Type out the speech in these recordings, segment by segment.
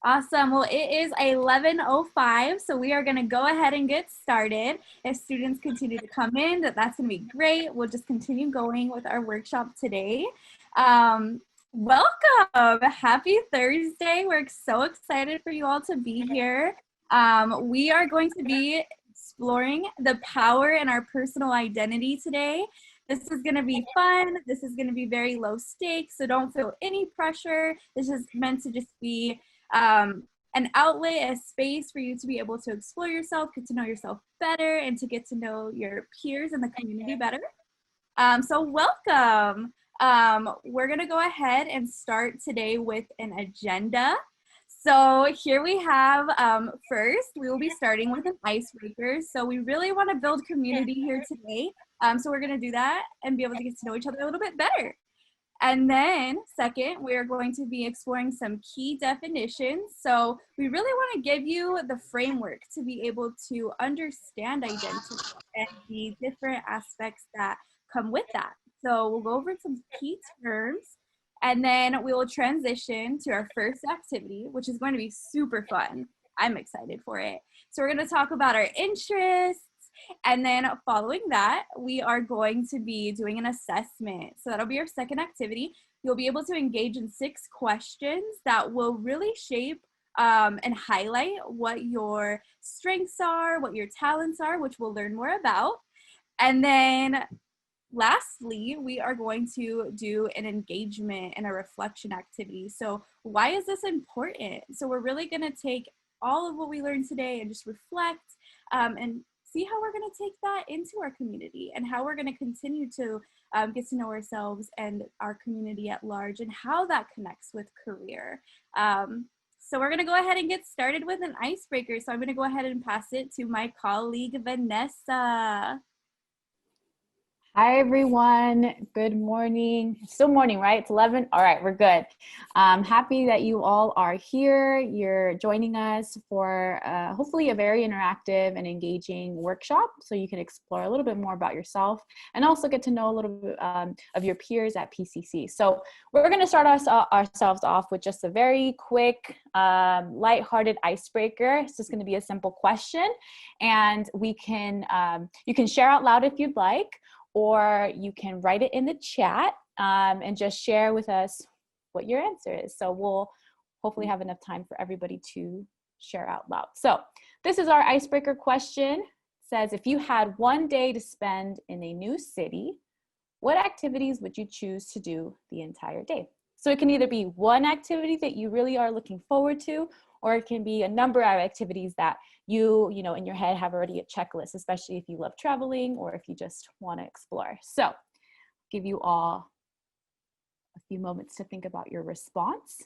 Awesome. Well, it is 11:05, so we are going to go ahead and get started. If students continue to come in, that's going to be great. We'll just continue going with our workshop today. Welcome. Happy Thursday. We're so excited for you all to be here. We are going to be exploring the power in our personal identity today. This is going to be fun. This is going to be very low stakes, so don't feel any pressure. This is meant to just be an outlet, a space for you to be able to explore yourself, get to know yourself better, and to get to know your peers in the community better. So welcome. We're going to go ahead and start today with an agenda. So here we have, first, we will be starting with an icebreaker. So we really want to build community here today. So we're going to do that and be able to get to know each other a little bit better. And then second, we're going to be exploring some key definitions. So we really want to give you the framework to be able to understand identity and the different aspects that come with that. So we'll go over some key terms, and then we will transition to our first activity, which is going to be super fun. I'm excited for it. So we're going to talk about our interests. And then following that, we are going to be doing an assessment. So that'll be our second activity. You'll be able to engage in 6 questions that will really shape and highlight what your strengths are, what your talents are, which we'll learn more about. And then lastly, we are going to do an engagement and a reflection activity. So why is this important? So we're really going to take all of what we learned today and just reflect and see how we're going to take that into our community and how we're going to continue to get to know ourselves and our community at large and how that connects with career. So we're going to go ahead and get started with an icebreaker. So I'm going to go ahead and pass it to my colleague, Vanessa. Hi, everyone. Good morning. It's still morning, right? It's 11. All right, we're good. Happy that you all are here. You're joining us for hopefully a very interactive and engaging workshop so you can explore a little bit more about yourself and also get to know a little bit of your peers at PCC. So we're going to start ourselves off with just a very quick, lighthearted icebreaker. It's just going to be a simple question, and you can share out loud if you'd like, or you can write it in the chat and just share with us what your answer is. So we'll hopefully have enough time for everybody to share out loud. So this is our icebreaker question. It says, if you had one day to spend in a new city, what activities would you choose to do the entire day? So it can either be one activity that you really are looking forward to, or it can be a number of activities that you know, in your head have already a checklist, especially if you love traveling or if you just want to explore. So I'll give you all a few moments to think about your response.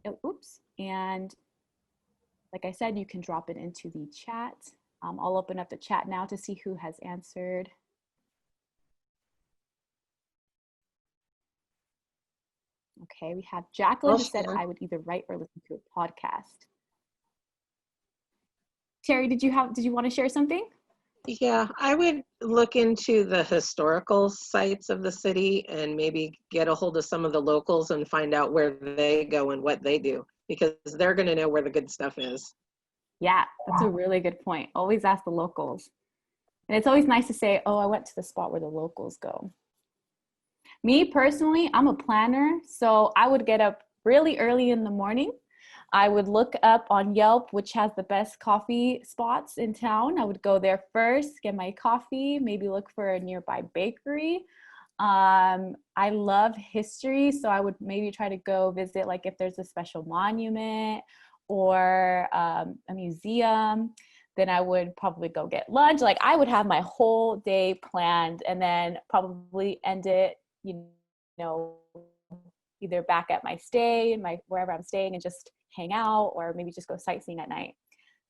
Oh, oops. And like I said, you can drop it into the chat. I'll open up the chat now to see who has answered. Okay, we have Jacqueline who said, I would either write or listen to a podcast. Terry, did you want to share something? Yeah, I would look into the historical sites of the city and maybe get a hold of some of the locals and find out where they go and what they do, because they're going to know where the good stuff is. Yeah, that's a really good point. Always ask the locals. And it's always nice to say, oh, I went to the spot where the locals go. Me personally, I'm a planner, so I would get up really early in the morning. I would look up on Yelp, which has the best coffee spots in town. I would go there first, get my coffee, maybe look for a nearby bakery. I love history, so I would maybe try to go visit, like if there's a special monument or a museum, then I would probably go get lunch. Like I would have my whole day planned and then probably end it, you know, either back at my stay, wherever I'm staying, and just hang out, or maybe just go sightseeing at night.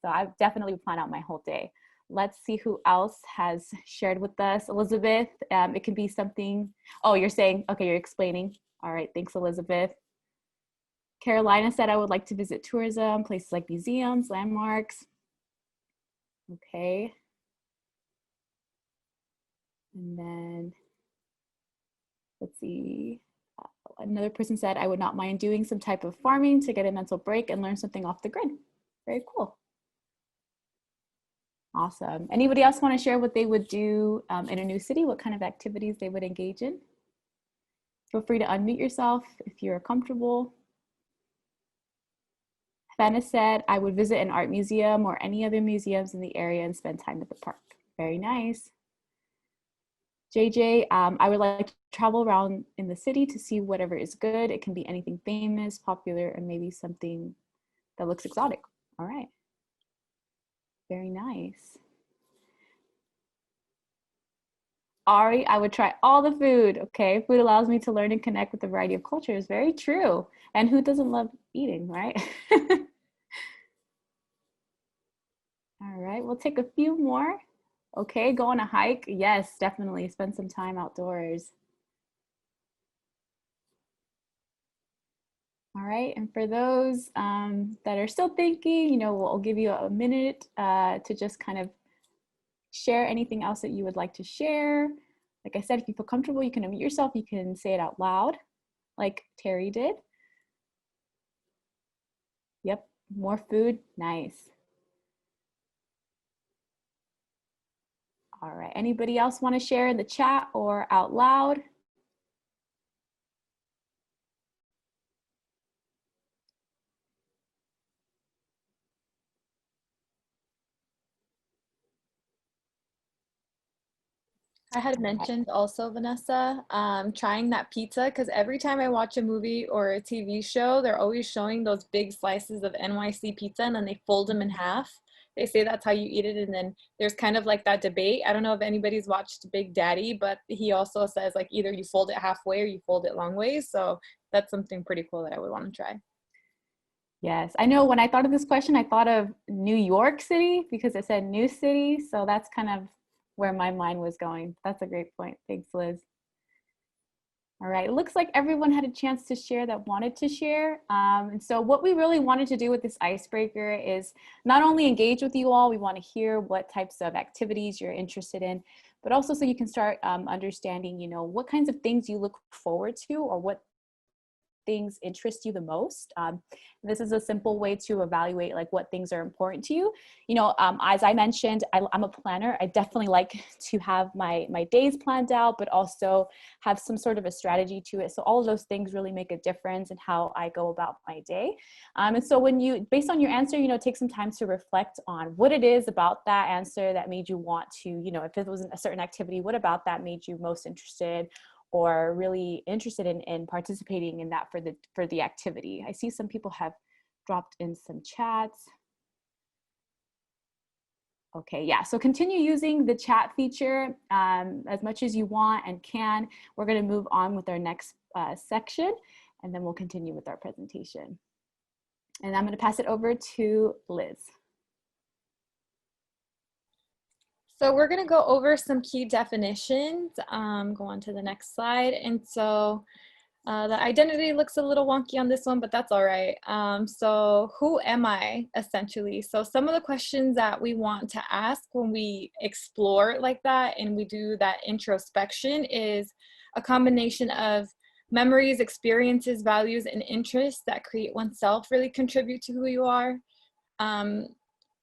So I definitely plan out my whole day. Let's see who else has shared with us. Elizabeth, it can be something. Oh, you're saying, okay, you're explaining. All right, thanks, Elizabeth. Carolina said, I would like to visit tourism, places like museums, landmarks. Okay. And then, let's see. Another person said, I would not mind doing some type of farming to get a mental break and learn something off the grid. Very cool. Awesome. Anybody else want to share what they would do in a new city? What kind of activities they would engage in? Feel free to unmute yourself if you're comfortable. Fana said, I would visit an art museum or any other museums in the area and spend time at the park. Very nice. JJ, I would like to travel around in the city to see whatever is good. It can be anything famous, popular, and maybe something that looks exotic. All right. Very nice. Ari, I would try all the food. Okay, food allows me to learn and connect with a variety of cultures. Very true. And who doesn't love eating, right? All right, we'll take a few more. Okay, go on a hike. Yes, definitely spend some time outdoors. All right, and for those that are still thinking, we'll give you a minute to just kind of share anything else that you would like to share. Like I said, if you feel comfortable, you can unmute yourself. You can say it out loud, like Terry did. Yep, more food, nice. All right, anybody else want to share in the chat or out loud? I had mentioned also, Vanessa, trying that pizza, because every time I watch a movie or a TV show, they're always showing those big slices of NYC pizza and then they fold them in half. They say that's how you eat it. And then there's kind of like that debate. I don't know if anybody's watched Big Daddy, but he also says like either you fold it halfway or you fold it long ways. So that's something pretty cool that I would want to try. Yes, I know when I thought of this question, I thought of New York City because it said new city. So that's kind of where my mind was going. That's a great point. Thanks, Liz. All right, it looks like everyone had a chance to share that wanted to share. And so what we really wanted to do with this icebreaker is not only engage with you all, we want to hear what types of activities you're interested in, but also so you can start understanding, what kinds of things you look forward to or what things interest you the most. This is a simple way to evaluate like what things are important to you. As I mentioned, I'm a planner. I definitely like to have my days planned out, but also have some sort of a strategy to it. So all of those things really make a difference in how I go about my day. And so when you, based on your answer, take some time to reflect on what it is about that answer that made you want to, if it was a certain activity, what about that made you most interested or really interested in participating in that for the activity. I see some people have dropped in some chats. Okay, yeah, so continue using the chat feature as much as you want and can. We're gonna move on with our next section and then we'll continue with our presentation. And I'm gonna pass it over to Liz. So we're going to go over some key definitions. Go on to the next slide. And so the identity looks a little wonky on this one, but that's all right. So who am I, essentially? So some of the questions that we want to ask when we explore like that and we do that introspection is a combination of memories, experiences, values, and interests that create oneself really contribute to who you are.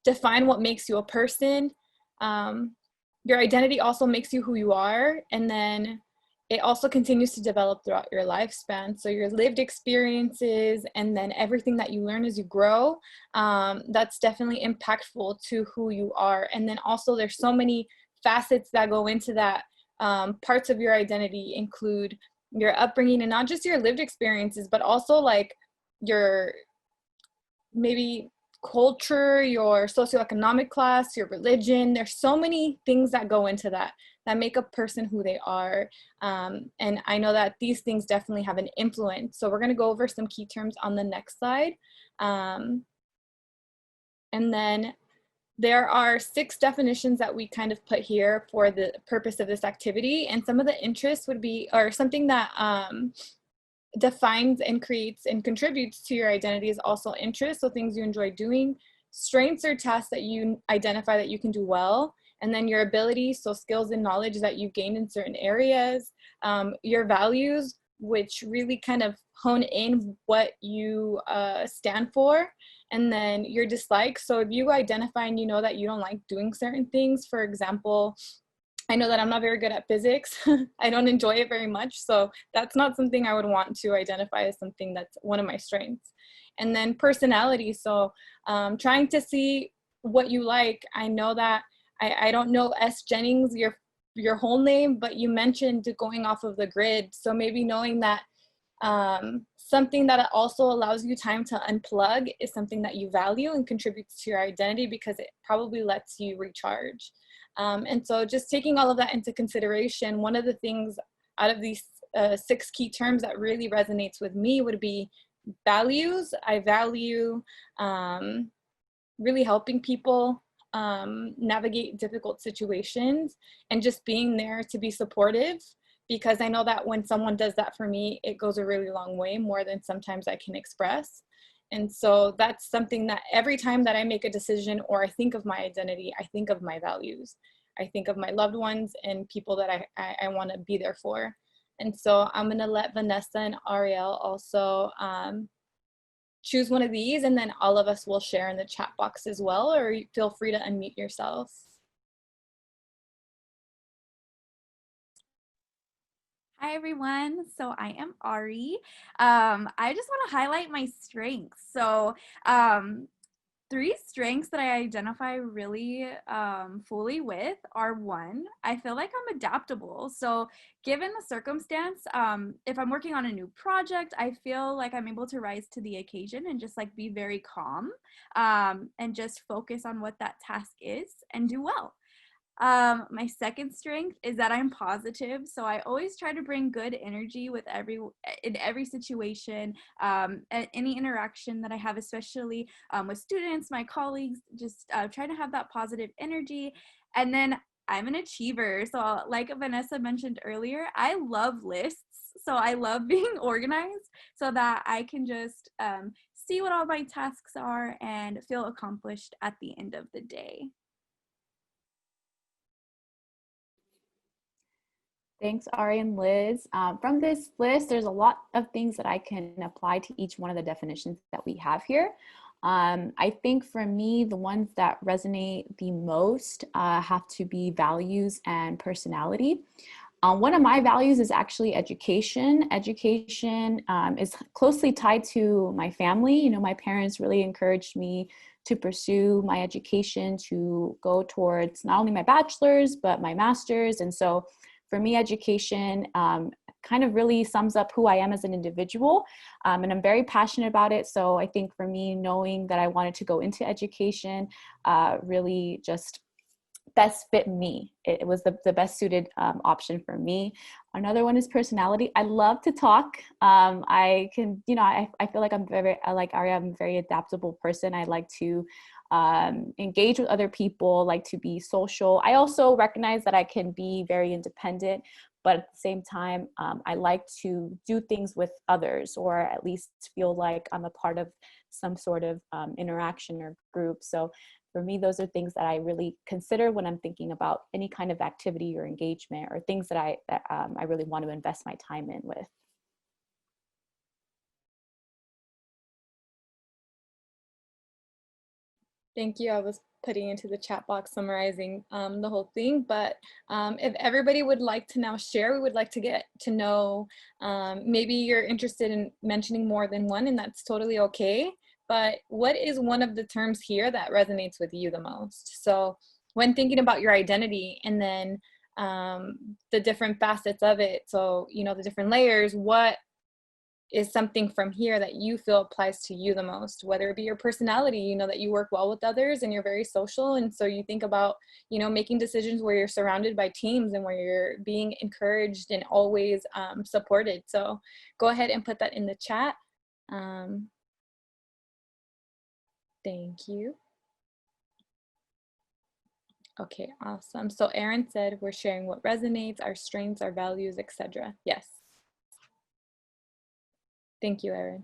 Define what makes you a person. Your identity also makes you who you are, and then it also continues to develop throughout your lifespan. So your lived experiences and then everything that you learn as you grow, that's definitely impactful to who you are. And then also there's so many facets that go into that. Parts of your identity include your upbringing and not just your lived experiences, but also like your maybe culture, your socioeconomic class, your religion. There's so many things that go into that make a person who they are. And I know that these things definitely have an influence. So we're going to go over some key terms on the next slide. And then there are 6 definitions that we kind of put here for the purpose of this activity. And some of the interests would be, or something that defines and creates and contributes to your identity is also interest, so things you enjoy doing. Strengths or tasks that you identify that you can do well, and then your abilities, so skills and knowledge that you've gained in certain areas. Your values, which really kind of hone in what you stand for, and then your dislikes. So if you identify and you know that you don't like doing certain things, for example, I know that I'm not very good at physics. I don't enjoy it very much. So that's not something I would want to identify as something that's one of my strengths. And then personality. So trying to see what you like. I know that I don't know S. Jennings, your whole name, but you mentioned going off of the grid. So maybe knowing that something that also allows you time to unplug is something that you value and contributes to your identity, because it probably lets you recharge. And so just taking all of that into consideration, one of the things out of these 6 key terms that really resonates with me would be values. I value really helping people navigate difficult situations and just being there to be supportive, because I know that when someone does that for me, it goes a really long way, more than sometimes I can express. And so that's something that every time that I make a decision or I think of my identity, I think of my values. I think of my loved ones and people that I want to be there for. And so I'm going to let Vanessa and Ariel also choose one of these, and then all of us will share in the chat box as well, or feel free to unmute yourselves. Hi everyone, so I am Ari. I just want to highlight my strengths. So 3 strengths that I identify really fully with are: 1, I feel like I'm adaptable. So given the circumstance, if I'm working on a new project, I feel like I'm able to rise to the occasion and just like be very calm and just focus on what that task is and do well. My second strength is that I'm positive. So I always try to bring good energy with in every situation, any interaction that I have, especially with students, my colleagues, just try to have that positive energy. And then I'm an achiever. So like Vanessa mentioned earlier, I love lists. So I love being organized so that I can just see what all my tasks are and feel accomplished at the end of the day. Thanks, Ari and Liz. From this list, there's a lot of things that I can apply to each one of the definitions that we have here. I think for me, the ones that resonate the most have to be values and personality. One of my values is actually education. Education is closely tied to my family. You know, my parents really encouraged me to pursue my education, to go towards not only my bachelor's, but my master's. And so for me, education kind of really sums up who I am as an individual, and I'm very passionate about it. So I think for me, knowing that I wanted to go into education really just best fit me. It was the best suited option for me. Another one is personality. I love to talk. I can, you know, I feel like like Aria, I'm a very adaptable person. I like to engage with other people, like to be social. I also recognize that I can be very independent, but at the same time, I like to do things with others, or at least feel like I'm a part of some sort of interaction or group. So for me, those are things that I really consider when I'm thinking about any kind of activity or engagement, or things that I really want to invest my time in with. Thank you. I was putting into the chat box summarizing the whole thing, but if everybody would like to now share, we would like to get to know, maybe you're interested in mentioning more than one, and that's totally okay. But what is one of the terms here that resonates with you the most? So when thinking about your identity, and then the different facets of it, so, you know, the different layers, what is something from here that you feel applies to you the most, whether it be your personality, you know, that you work well with others and you're very social. And so you think about, you know, making decisions where you're surrounded by teams and where you're being encouraged and always supported. So go ahead and put that in the chat. Thank you. Okay, awesome. So Erin said we're sharing what resonates, our strengths, our values, etc. Yes. Thank you, Erin.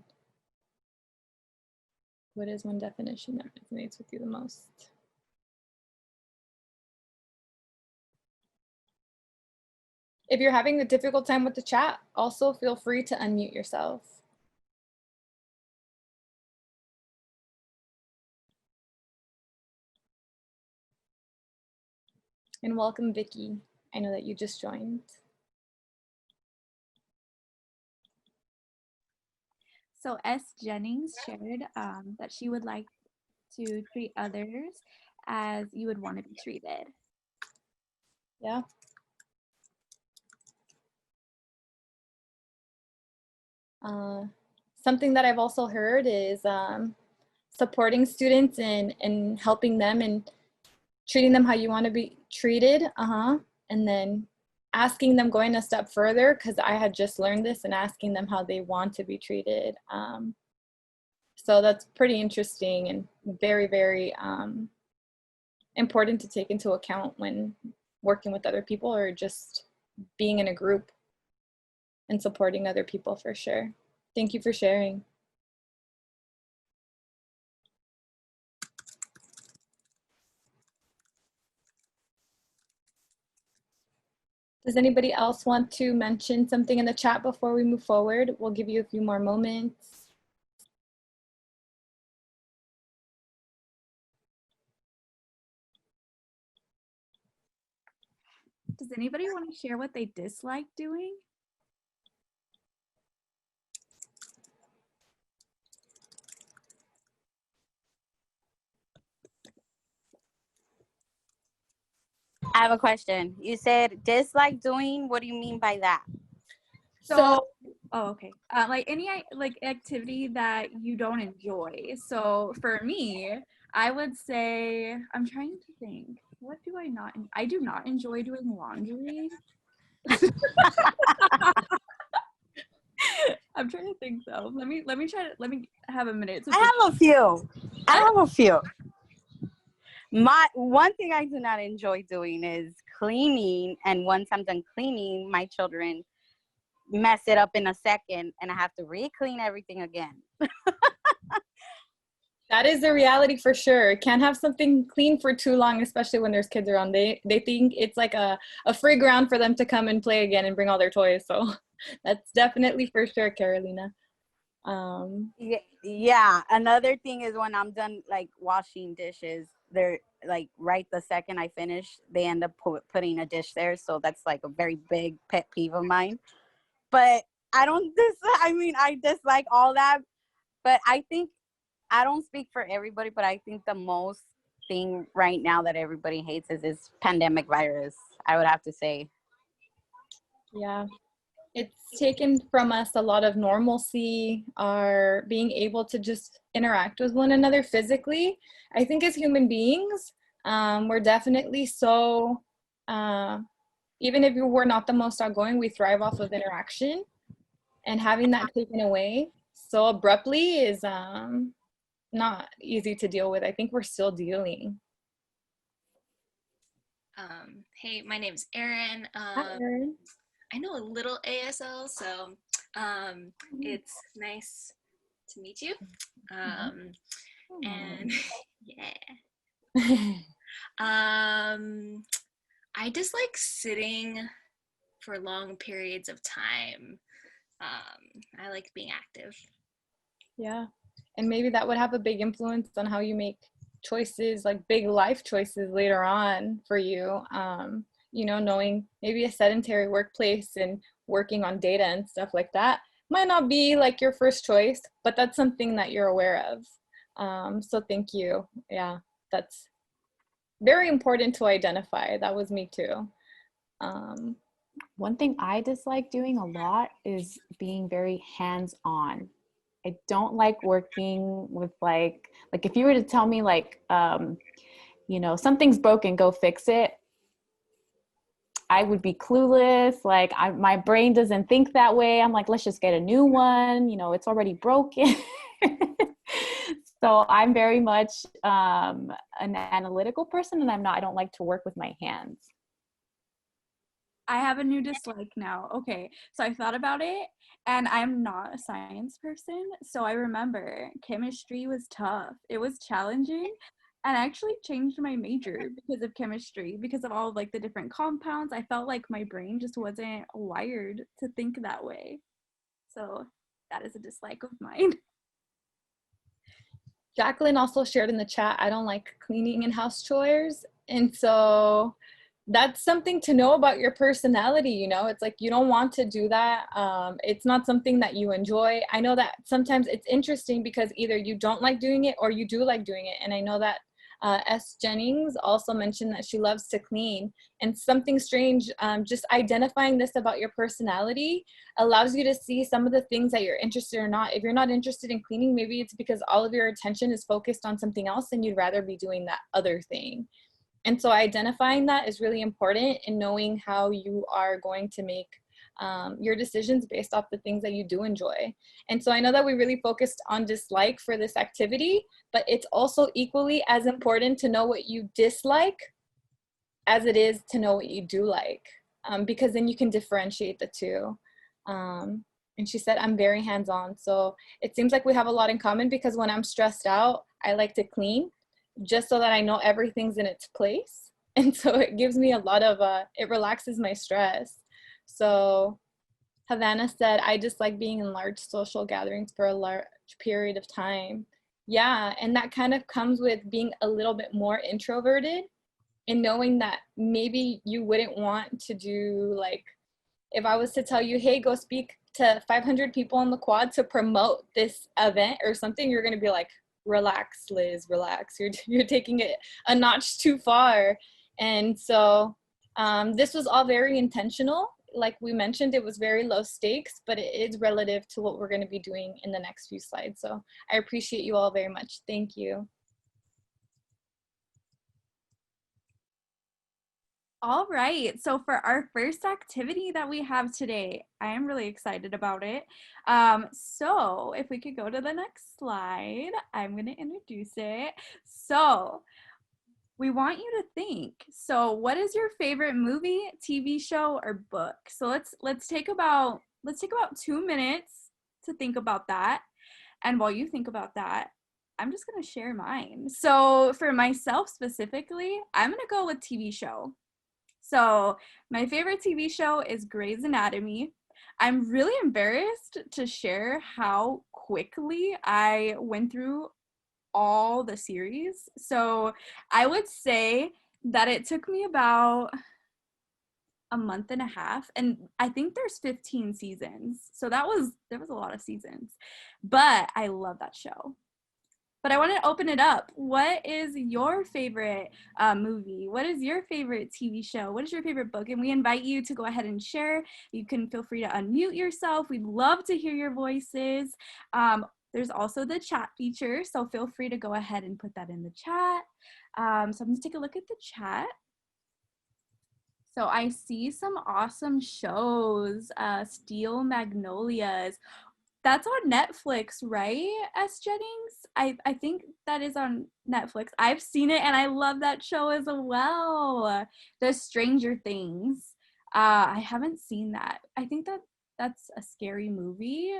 What is one definition that resonates with you the most? if you're having a difficult time with the chat, also feel free to unmute yourself. And welcome, Vicky. I know that you just joined. So S. Jennings shared that she would like to treat others as you would want to be treated. Yeah. Something that I've also heard is supporting students and helping them and treating them how you want to be treated. And then asking them, going a step further, because I had just learned this, and asking them how they want to be treated. So that's pretty interesting and very, very important to take into account when working with other people or just being in a group and supporting other people, for sure. Thank you for sharing. Does anybody else want to mention something in the chat before we move forward? We'll give you a few more moments. Does anybody want to share what they dislike doing? I have a question. You said dislike doing. What do you mean by that? So oh, okay. Like any like activity that you don't enjoy. So for me, I would say, I'm trying to think. What do I not? I do not enjoy doing laundry. I'm trying to think though. Let me have a minute. I have a few. My one thing I do not enjoy doing is cleaning, and once I'm done cleaning, my children mess it up in a second, and I have to re-clean everything again. That is the reality for sure. Can't have something clean for too long, especially when there's kids around. They think it's like a free ground for them to come and play again and bring all their toys. So that's definitely for sure, Carolina. Yeah. Another thing is when I'm done like washing dishes, they're like right the second I finish, they end up putting a dish there. So that's like a very big pet peeve of mine. But I dislike all that. But I think, I don't speak for everybody, but I think the most thing right now that everybody hates is this pandemic virus, I would have to say. Yeah. It's taken from us a lot of normalcy, our being able to just interact with one another physically. I think as human beings, we're definitely so, even if we're not the most outgoing, we thrive off of interaction, and having that taken away so abruptly is not easy to deal with. I think we're still dealing. Hey, my name's Erin. Hi, Erin. I know a little ASL, so it's nice to meet you. And yeah. I dislike sitting for long periods of time. I like being active. Yeah. And maybe that would have a big influence on how you make choices, like big life choices later on for you. You know, knowing maybe a sedentary workplace and working on data and stuff like that might not be like your first choice, but that's something that you're aware of. So thank you. Yeah, that's very important to identify. That was me too. One thing I dislike doing a lot is being very hands-on. I don't like working with like if you were to tell me like, you know, something's broken, go fix it, I would be clueless. Like my brain doesn't think that way. I'm like, let's just get a new one. You know, it's already broken. So I'm very much an analytical person, and I don't like to work with my hands. I have a new dislike now. Okay, so I thought about it, and I'm not a science person. So I remember chemistry was tough. It was challenging. and I actually changed my major because of chemistry, because of all of like the different compounds. I felt like my brain just wasn't wired to think that way. So that is a dislike of mine. Jacqueline also shared in the chat, I don't like cleaning and house chores. And so that's something to know about your personality, you know. It's like you don't want to do that. It's not something that you enjoy. I know that sometimes it's interesting because either you don't like doing it or you do like doing it. And I know that S. Jennings also mentioned that she loves to clean. And something strange, just identifying this about your personality allows you to see some of the things that you're interested or not. If you're not interested in cleaning, maybe it's because all of your attention is focused on something else and you'd rather be doing that other thing. And so identifying that is really important in knowing how you are going to make your decisions based off the things that you do enjoy. And so I know that we really focused on dislike for this activity, but it's also equally as important to know what you dislike as it is to know what you do like, because then you can differentiate the two. And she said, I'm very hands-on. So it seems like we have a lot in common, because when I'm stressed out, I like to clean just so that I know everything's in its place. And so it gives me a lot of, it relaxes my stress. So Havana said, I just like being in large social gatherings for a large period of time. Yeah, and that kind of comes with being a little bit more introverted and knowing that maybe you wouldn't want to do, like, if I was to tell you, hey, go speak to 500 people on the quad to promote this event or something, you're going to be like, relax, Liz, relax. You're taking it a notch too far. And so this was all very intentional. Like we mentioned, it was very low stakes, but it is relative to what we're going to be doing in the next few slides. So I appreciate you all very much. Thank you. All right, so for our first activity that we have today, I am really excited about it. So if we could go to the next slide, I'm going to introduce it. So we want you to think. So what is your favorite movie, TV show, or book? So let's take about 2 minutes to think about that. And while you think about that, I'm just going to share mine. So for myself specifically, I'm going to go with TV show. So my favorite TV show is Grey's Anatomy. I'm really embarrassed to share how quickly I went through all the series. So I would say that it took me about a month and a half, and I think there's 15 seasons. So there was a lot of seasons, but I love that show. But I want to open it up. What is your favorite movie? What is your favorite TV show? What is your favorite book? And we invite you to go ahead and share. You can feel free to unmute yourself. We'd love to hear your voices. There's also the chat feature, so feel free to go ahead and put that in the chat. So I'm going to take a look at the chat. So I see some awesome shows. Steel Magnolias. That's on Netflix, right, S. Jennings? I think that is on Netflix. I've seen it, and I love that show as well. The Stranger Things. I haven't seen that. I think that's a scary movie.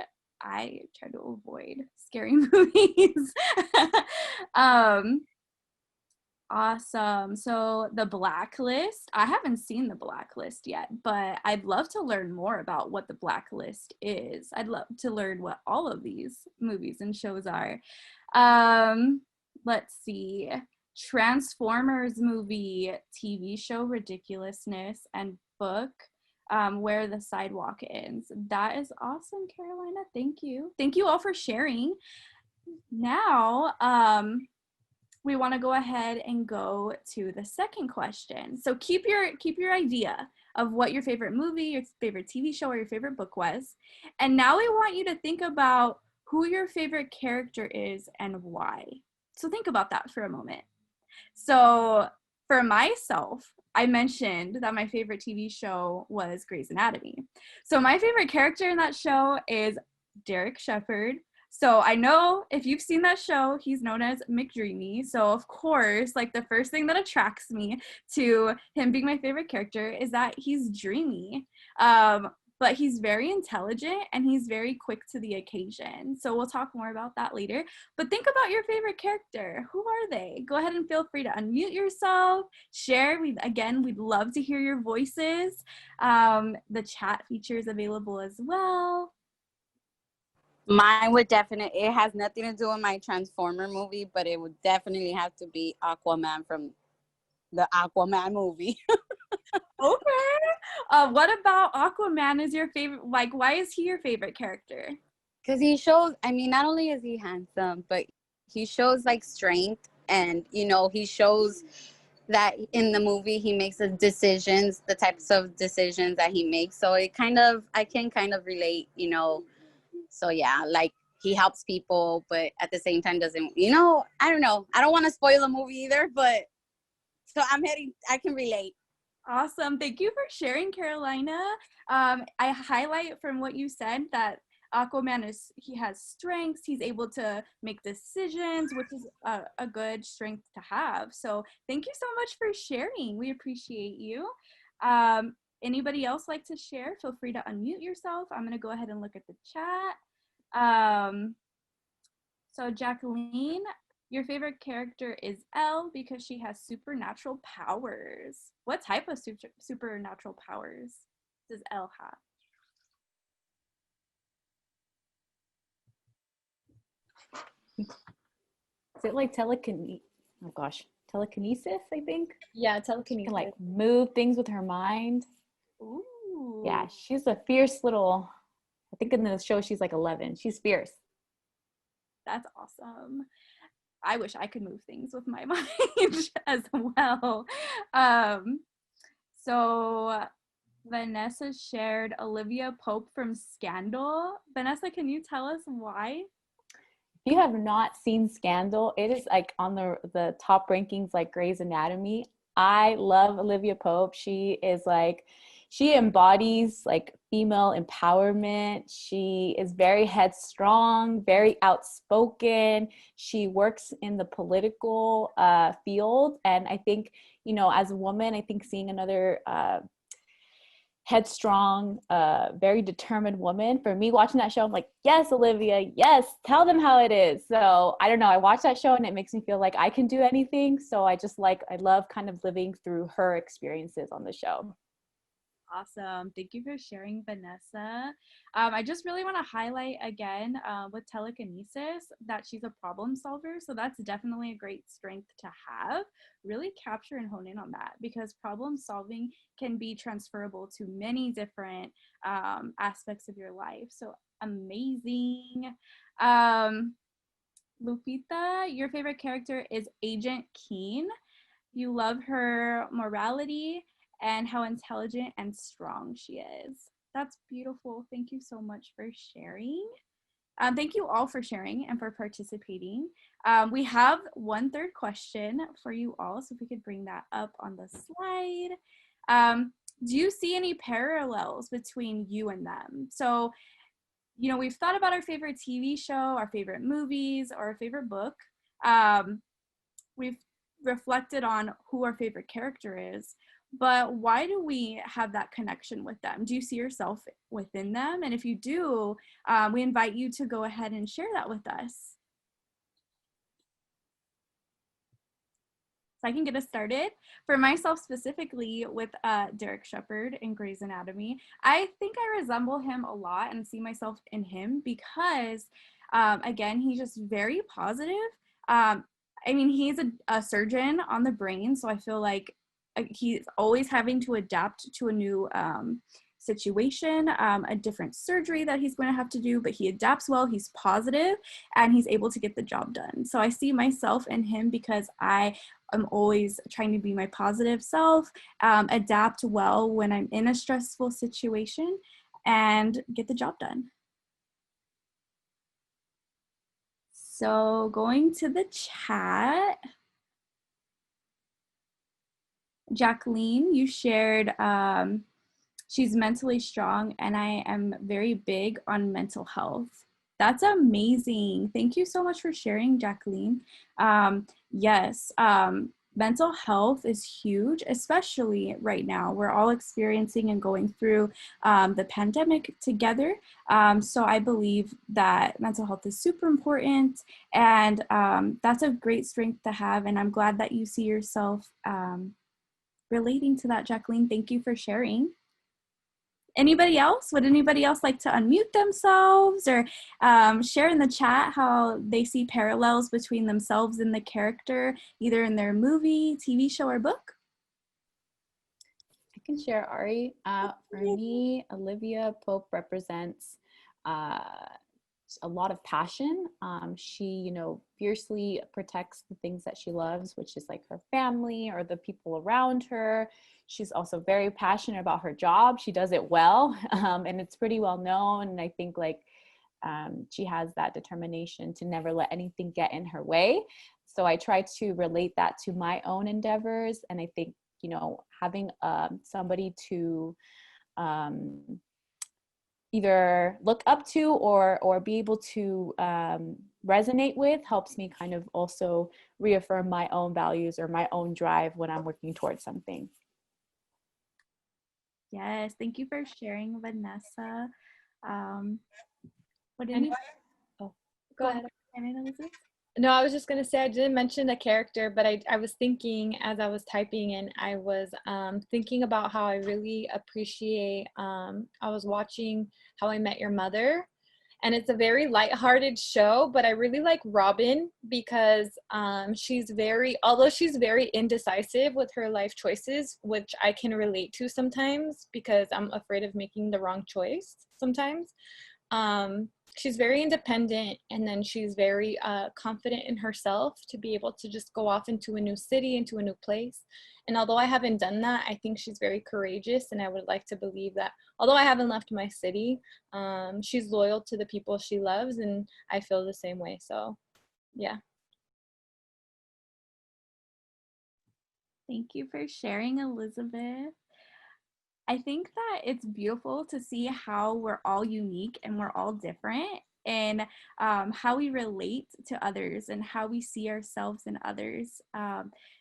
I try to avoid scary movies. Awesome. So The Blacklist, I haven't seen The Blacklist yet, but I'd love to learn more about what The Blacklist is. I'd love to learn what all of these movies and shows are. Let's see. Transformers movie, TV show Ridiculousness, and book Where the Sidewalk Ends. That is awesome, Carolina. Thank you. Thank you all for sharing. Now, we want to go ahead and go to the second question. So keep your idea of what your favorite movie, your favorite TV show, or your favorite book was. And now we want you to think about who your favorite character is and why. So think about that for a moment. So for myself, I mentioned that my favorite TV show was Grey's Anatomy. So my favorite character in that show is Derek Shepherd. So I know if you've seen that show, he's known as McDreamy. So of course, like the first thing that attracts me to him being my favorite character is that he's dreamy. but he's very intelligent and he's very quick to the occasion. So we'll talk more about that later. But think about your favorite character. Who are they? Go ahead and feel free to unmute yourself, share. We'd love to hear your voices. The chat feature is available as well. Mine would definitely, it has nothing to do with my Transformer movie, but it would definitely have to be Aquaman from the Aquaman movie. Okay. What about Aquaman is your favorite? Like, why is he your favorite character? Because he shows, I mean, not only is he handsome, but he shows like strength, and, you know, he shows that in the movie he makes the decisions, the types of decisions that he makes. So it kind of, I can kind of relate, you know. So yeah, like he helps people, but at the same time doesn't, you know, I don't know. I don't want to spoil the movie either, but so I can relate. Awesome. Thank you for sharing, Carolina. I highlight from what you said that Aquaman he has strengths. He's able to make decisions, which is a good strength to have. So thank you so much for sharing. We appreciate you. Anybody else like to share? Feel free to unmute yourself. I'm going to go ahead and look at the chat. So Jacqueline, your favorite character is Elle because she has supernatural powers. What type of supernatural powers does Elle have? Is it like telekinesis? Oh gosh, telekinesis, I think. Yeah, She telekinesis. can like move things with her mind. Ooh. Yeah, she's a fierce little, I think in the show she's like 11. She's fierce. That's awesome. I wish I could move things with my mind as well. So Vanessa shared Olivia Pope from Scandal. Vanessa, can you tell us why? If you have not seen Scandal, it is like on the top rankings like Grey's Anatomy. I love Olivia Pope. She embodies like female empowerment. She is very headstrong, very outspoken. She works in the political field. And I think, you know, as a woman, I think seeing another headstrong, very determined woman. For me, watching that show, I'm like, yes, Olivia, yes, tell them how it is. So I don't know. I watch that show and it makes me feel like I can do anything. So I love kind of living through her experiences on the show. Awesome. Thank you for sharing, Vanessa. I just really want to highlight again with telekinesis that she's a problem solver. So that's definitely a great strength to have. Really capture and hone in on that because problem solving can be transferable to many different aspects of your life. So amazing. Lupita, your favorite character is Agent Keen. You love her morality and how intelligent and strong she is. That's beautiful. Thank you so much for sharing. Thank you all for sharing and for participating. We have one third question for you all, so if we could bring that up on the slide. Do you see any parallels between you and them? So, you know, we've thought about our favorite TV show, our favorite movies, or our favorite book. We've reflected on who our favorite character is, but why do we have that connection with them? Do you see yourself within them? And if you do, we invite you to go ahead and share that with us. So I can get us started. For myself specifically with Derek Shepherd in Grey's Anatomy, I think I resemble him a lot and see myself in him because, again, he's just very positive. I mean, he's a surgeon on the brain, so I feel like he's always having to adapt to a new situation, a different surgery that he's going to have to do, but he adapts well, he's positive, and he's able to get the job done. So I see myself in him because I am always trying to be my positive self, adapt well when I'm in a stressful situation, and get the job done. So going to the chat, Jacqueline, you shared she's mentally strong and I am very big on mental health. That's amazing. Thank you so much for sharing, Jacqueline. Yes, mental health is huge, especially right now. We're all experiencing and going through the pandemic together. So I believe that mental health is super important, and that's a great strength to have. And I'm glad that you see yourself relating to that, Jacqueline. Thank you for sharing. Anybody else? Would anybody else like to unmute themselves or share in the chat how they see parallels between themselves and the character, either in their movie, TV show, or book? I can share, Ari. For me, Olivia Pope represents a lot of passion. She, you know, fiercely protects the things that she loves, which is like her family or the people around her. She's also very passionate about her job. She does it well, and it's pretty well known. And I think like she has that determination to never let anything get in her way. So I try to relate that to my own endeavors. And I think, you know, having somebody to either look up to or be able to resonate with helps me kind of also reaffirm my own values or my own drive when I'm working towards something. Yes, thank you for sharing, Vanessa. What did And- you Oh, go ahead. Elizabeth? No, I was just going to say, I didn't mention the character, but I was thinking as I was typing, and I was thinking about how I really appreciate, I was watching How I Met Your Mother, and it's a very lighthearted show, but I really like Robin because although she's very indecisive with her life choices, which I can relate to sometimes because I'm afraid of making the wrong choice sometimes. She's very independent, and then she's very confident in herself to be able to just go off into a new city, into a new place. And although I haven't done that, I think she's very courageous, and I would like to believe that although I haven't left my city, she's loyal to the people she loves, and I feel the same way. So yeah. Thank you for sharing, Elizabeth. I think that it's beautiful to see how we're all unique and we're all different, and how we relate to others and how we see ourselves in others.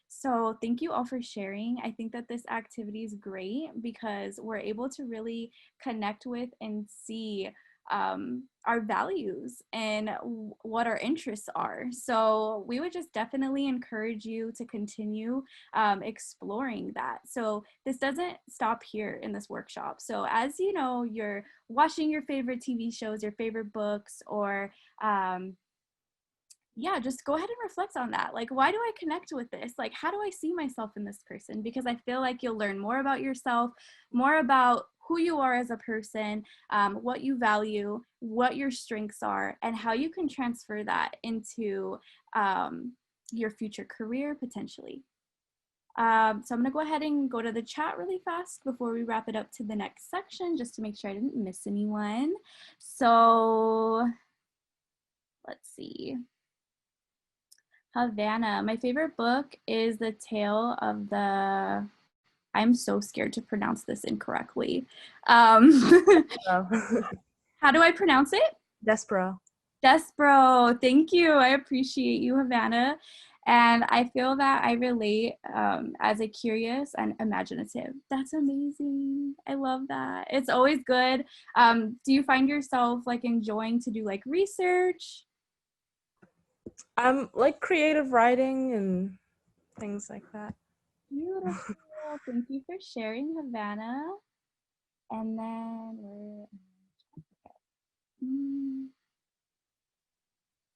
So thank you all for sharing. I think that this activity is great because we're able to really connect with and see our values and what our interests are. So we would just definitely encourage you to continue exploring that. So this doesn't stop here in this workshop. So as you know, you're watching your favorite TV shows, your favorite books, or yeah, just go ahead and reflect on that. Like, why do I connect with this? Like, how do I see myself in this person? Because I feel like you'll learn more about yourself, more about who you are as a person, what you value, what your strengths are, and how you can transfer that into your future career potentially. So I'm going to go ahead and go to the chat really fast before we wrap it up to the next section, just to make sure I didn't miss anyone. So let's see. Havana. My favorite book is The Tale of the, I'm so scared to pronounce this incorrectly. How do I pronounce it? Despero. Despero. Thank you. I appreciate you, Havana. And I feel that I relate as a curious and imaginative. That's amazing. I love that. It's always good. Do you find yourself like enjoying to do like research? Like creative writing and things like that. Beautiful. Thank you for sharing, Havana. And then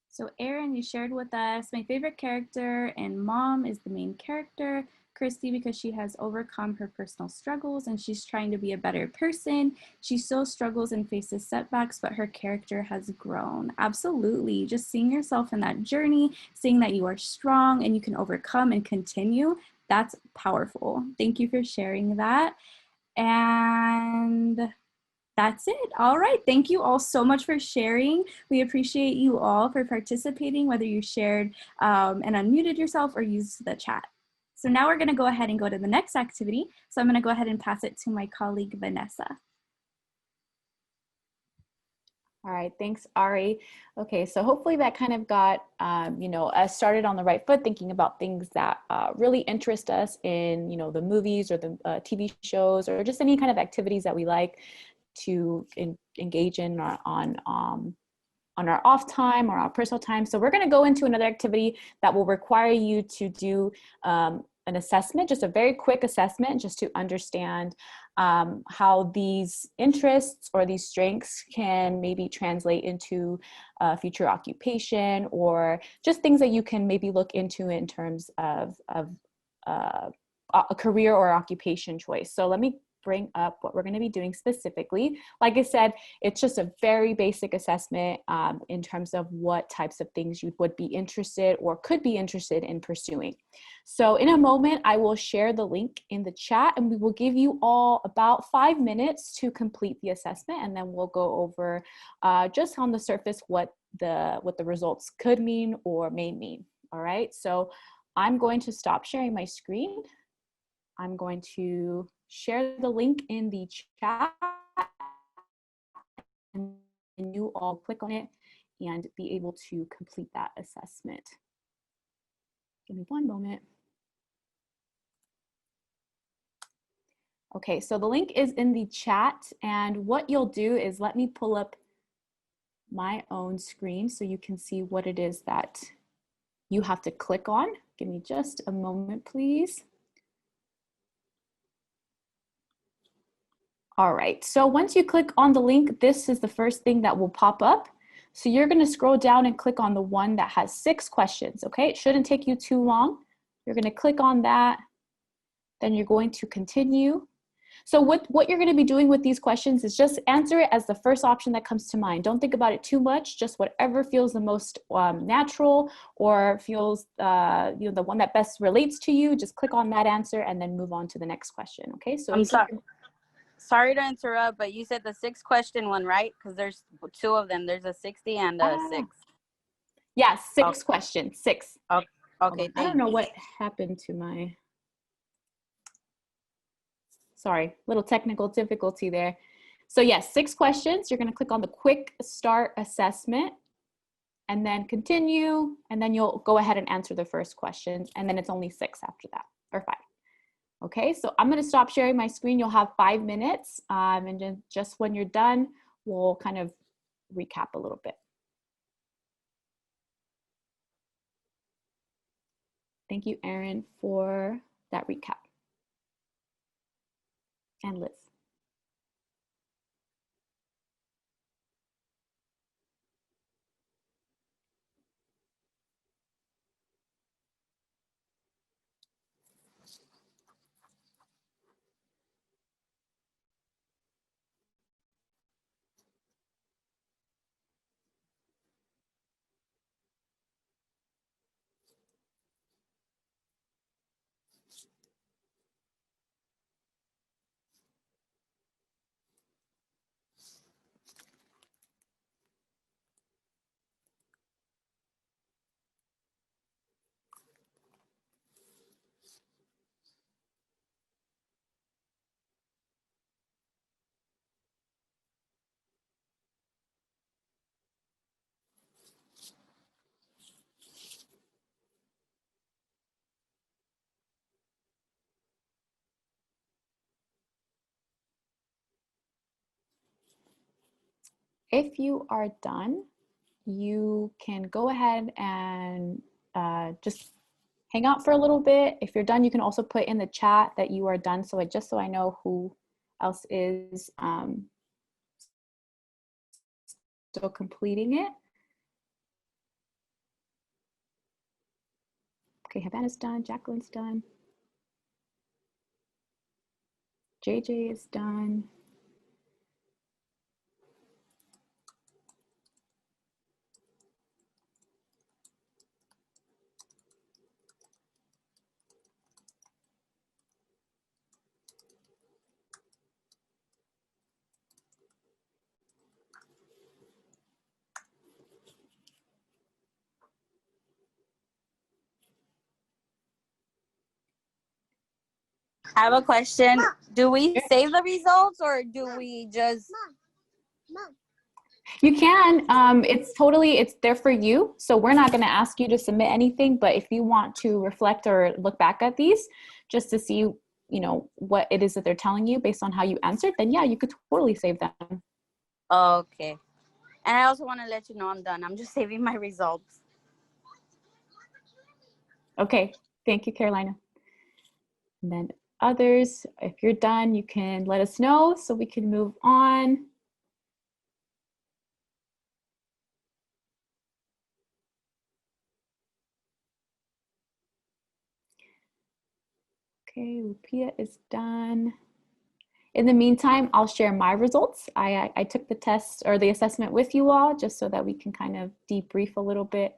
so Erin, you shared with us, my favorite character in Mom is the main character, Christy, because she has overcome her personal struggles and she's trying to be a better person. She still struggles and faces setbacks, but her character has grown. Absolutely. Just seeing yourself in that journey, seeing that you are strong and you can overcome and continue, that's powerful. Thank you for sharing that. And that's it. All right. Thank you all so much for sharing. We appreciate you all for participating, whether you shared and unmuted yourself or used the chat. So now we're going to go ahead and go to the next activity. So I'm going to go ahead and pass it to my colleague, Vanessa. All right, thanks, Ari. Okay, so hopefully that kind of got, us started on the right foot, thinking about things that really interest us in, the movies or the TV shows, or just any kind of activities that we like to engage in on our off time or our personal time. So we're going to go into another activity that will require you to do an assessment, just a very quick assessment, just to understand how these interests or these strengths can maybe translate into future occupation, or just things that you can maybe look into in terms of a career or occupation choice. So let me bring up what we're going to be doing specifically. Like I said, it's just a very basic assessment in terms of what types of things you would be interested or could be interested in pursuing. So in a moment, I will share the link in the chat, and we will give you all about 5 minutes to complete the assessment, and then we'll go over just on the surface what the results could mean or may mean. All right, so I'm going to stop sharing my screen. I'm going to share the link in the chat, and you all click on it and be able to complete that assessment. Give me one moment. Okay, so the link is in the chat, and what you'll do is let me pull up my own screen so you can see what it is that you have to click on. Give me just a moment, please. All right, so once you click on the link, this is the first thing that will pop up. So you're going to scroll down and click on the one that has 6 questions, okay? It shouldn't take you too long. You're going to click on that, then you're going to continue. So what you're going to be doing with these questions is just answer it as the first option that comes to mind. Don't think about it too much, just whatever feels the most natural or feels the one that best relates to you. Just click on that answer and then move on to the next question, okay? So I'm sorry to interrupt, but you said the 6 question one, right? Because there's 2 of them. There's a 60 and a 6. Yeah, 6 questions, 6. Okay, I don't know what happened to my, sorry, little technical difficulty there. So yes, 6 questions. You're going to click on the quick start assessment and then continue, and then you'll go ahead and answer the first question, and then it's only 6 after that, or 5. Okay, so I'm going to stop sharing my screen. You'll have 5 minutes, and then just when you're done, we'll kind of recap a little bit. Thank you, Erin, for that recap. And Liz. If you are done, you can go ahead and just hang out for a little bit. If you're done, you can also put in the chat that you are done, so I know who else is still completing it. Okay, Havana's done, Jacqueline's done, JJ is done. I have a question. Do we save the results or do we just? You can. It's there for you. So we're not going to ask you to submit anything, but if you want to reflect or look back at these just to see, what it is that they're telling you based on how you answered, then yeah, you could totally save them. Okay. And I also want to let you know I'm done. I'm just saving my results. Okay. Thank you, Carolina. And then others, if you're done, you can let us know so we can move on. Okay, Lupita is done. In the meantime, I'll share my results. I took the test or the assessment with you all just so that we can kind of debrief a little bit.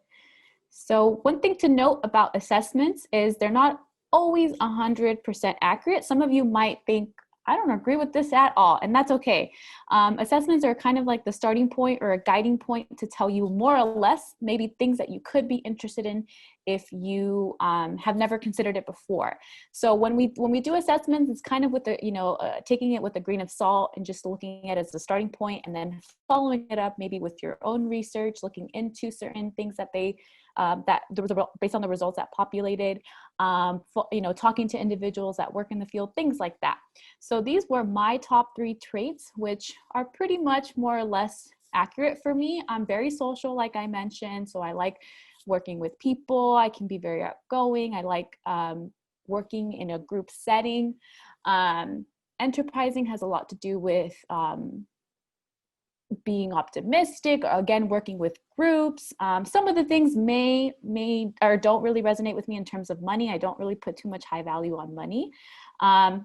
So one thing to note about assessments is they're not always 100% accurate. Some of you might think, I don't agree with this at all, and that's okay. Assessments are kind of like the starting point or a guiding point to tell you more or less maybe things that you could be interested in if you have never considered it before. So when we do assessments, it's kind of with the taking it with a grain of salt and just looking at it as a starting point, and then following it up maybe with your own research, looking into certain things that they based on the results that populated, talking to individuals that work in the field, things like that. So these were my top 3 traits, which are pretty much more or less accurate for me. I'm very social, like I mentioned, so I like working with people. I can be very outgoing. I like working in a group setting. Enterprising has a lot to do with being optimistic, or again, working with groups. Some of the things may or don't really resonate with me in terms of money. I don't really put too much high value on money.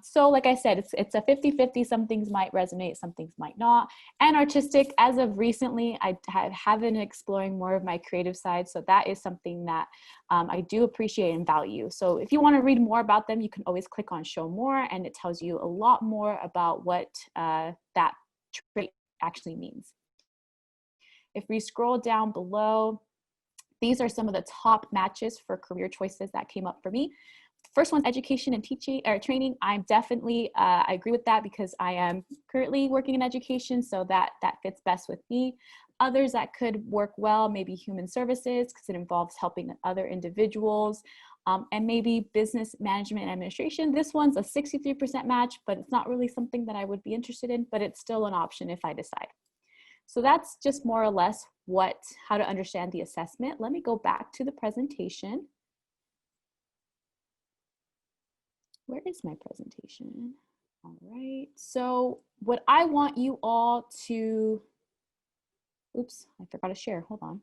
So like I said, it's a 50-50. Some things might resonate, some things might not. And artistic, as of recently, I have been exploring more of my creative side. So that is something that I do appreciate and value. So if you want to read more about them, you can always click on show more, and it tells you a lot more about what that trait actually means. If we scroll down below, these are some of the top matches for career choices that came up for me. First one's education and teaching or training. I'm definitely, I agree with that because I am currently working in education, so that fits best with me. Others that could work well, maybe human services, because it involves helping other individuals, and maybe business management and administration. This one's a 63% match, but it's not really something that I would be interested in, but it's still an option if I decide. So that's just more or less how to understand the assessment. Let me go back to the presentation. Where is my presentation? All right, so what I want you all to, oops, I forgot to share, hold on.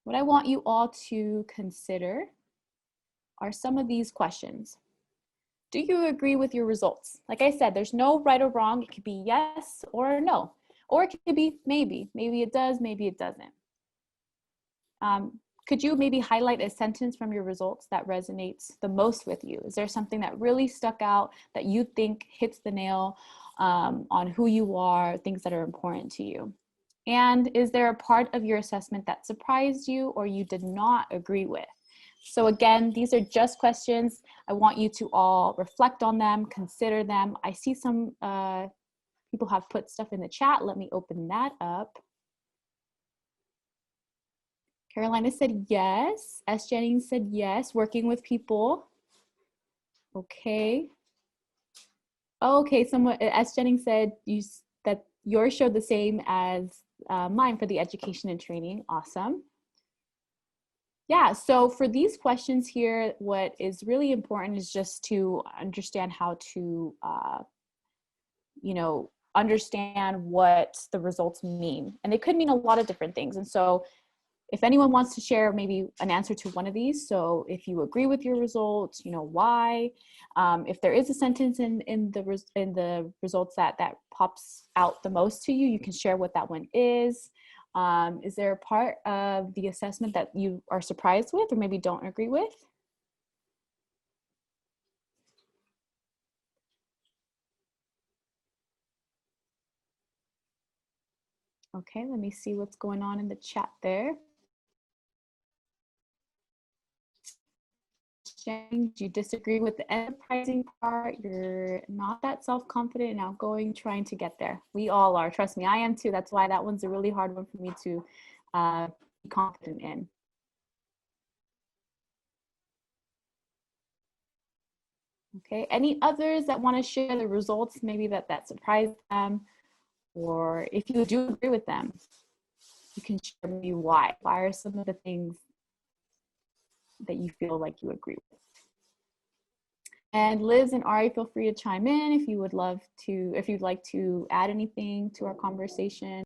What I want you all to consider are some of these questions. Do you agree with your results? Like I said, there's no right or wrong. It could be yes or no, or it could be maybe. Maybe it does, maybe it doesn't. Could you maybe highlight a sentence from your results that resonates the most with you? Is there something that really stuck out that you think hits the nail on who you are, things that are important to you? And is there a part of your assessment that surprised you or you did not agree with? So again, these are just questions. I want you to all reflect on them, consider them. I see some people have put stuff in the chat. Let me open that up. Carolina said yes. S. Jennings said yes, working with people. Okay. Okay, someone, S. Jennings said that yours showed the same as mine for the education and training. Awesome. Yeah, so for these questions here, what is really important is just to understand how to, understand what the results mean. And they could mean a lot of different things. And so if anyone wants to share maybe an answer to one of these, so if you agree with your results, why, if there is a sentence in the results that pops out the most to you, you can share what that one is. Is there a part of the assessment that you are surprised with or maybe don't agree with? Okay, let me see what's going on in the chat there. sharing. You disagree with the enterprising part. You're not that self-confident and outgoing, trying to get there. We all are. Trust me, I am too. That's why that one's a really hard one for me to be confident in. Okay, any others that want to share the results, maybe that surprised them, or if you do agree with them, you can share maybe why. Why are some of the things that you feel like you agree with? And Liz and Ari, feel free to chime in if you would love to, if you'd like to add anything to our conversation.